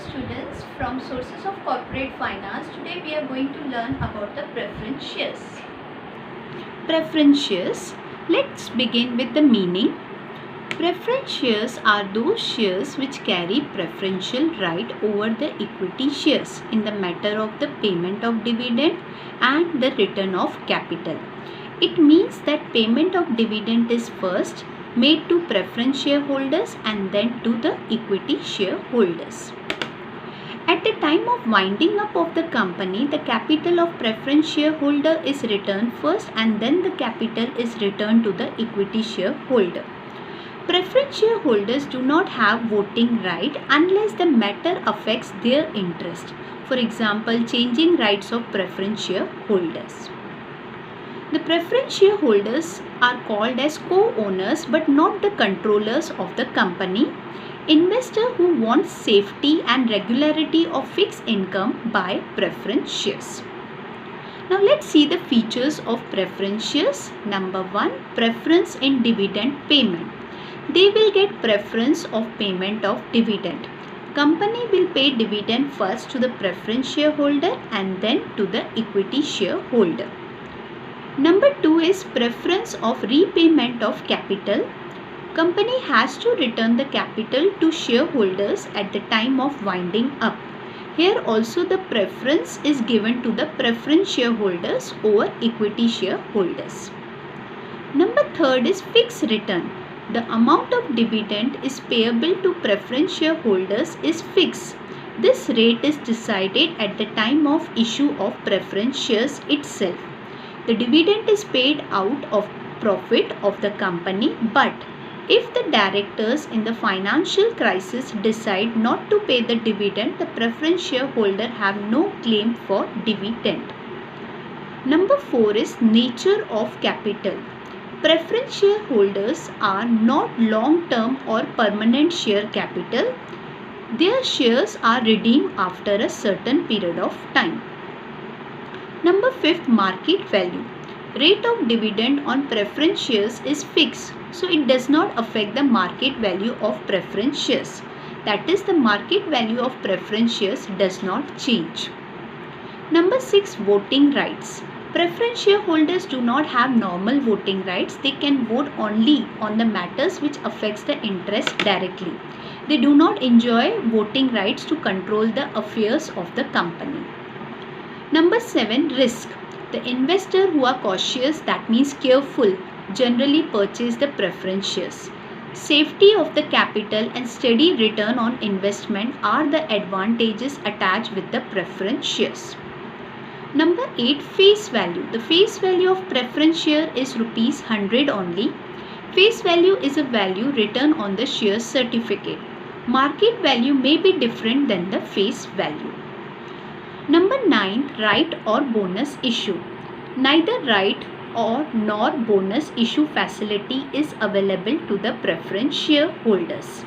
students from Sources of Corporate Finance. Today we are going to learn about the preference shares. Preference shares. Let's begin with the meaning. Preference shares are those shares which carry preferential right over the equity shares in the matter of the payment of dividend and the return of capital. It means that payment of dividend is first made to preference shareholders and then to the equity shareholders. At the time of winding up of the company, the capital of preference shareholder is returned first and then the capital is returned to the equity shareholder. Preference shareholders do not have voting right unless the matter affects their interest. For example, changing rights of preference shareholders. The preference shareholders are called as co-owners but not the controllers of the company. Investor who wants safety and regularity of fixed income by preference shares. Now let's see the features of preference shares. Number 1, preference in dividend payment. They will get preference of payment of dividend. Company will pay dividend first to the preference shareholder and then to the equity shareholder. Number 2 is preference of repayment of capital. Company has to return the capital to shareholders at the time of winding up. Here also the preference is given to the preference shareholders over equity shareholders. Number 3 is fixed return. The amount of dividend is payable to preference shareholders is fixed. This rate is decided at the time of issue of preference shares itself. The dividend is paid out of profit of the company, but if the directors in the financial crisis decide not to pay the dividend, the preference shareholder have no claim for dividend. Number 4 is nature of capital. Preference shareholders are not long-term or permanent share capital. Their shares are redeemed after a certain period of time. Number 5, market value. Rate of dividend on preference shares is fixed, so it does not affect the market value of preference shares. That is, the market value of preference shares does not change. Number 6, voting rights. Preference shareholders do not have normal voting rights. They can vote only on the matters which affects the interest directly. They do not enjoy voting rights to control the affairs of the company. Number 7, risk. The investor who are cautious, that means careful, generally purchase the preference shares. Safety of the capital and steady return on investment are the advantages attached with the preference shares. Number 8, face value. The face value of preference share is rupees 100 only. Face value is a value written on the share certificate. Market value may be different than the face value. Number 9, right or bonus issue. Neither right or nor bonus issue facility is available to the preference shareholders.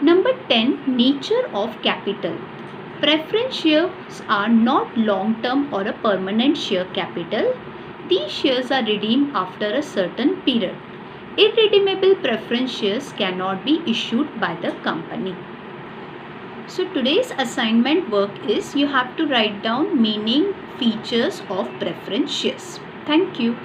Number 10, nature of capital. Preference shares are not long-term or a permanent share capital. These shares are redeemed after a certain period. Irredeemable preference shares cannot be issued by the company. So today's assignment work is you have to write down meaning, features of preference shares. Thank you.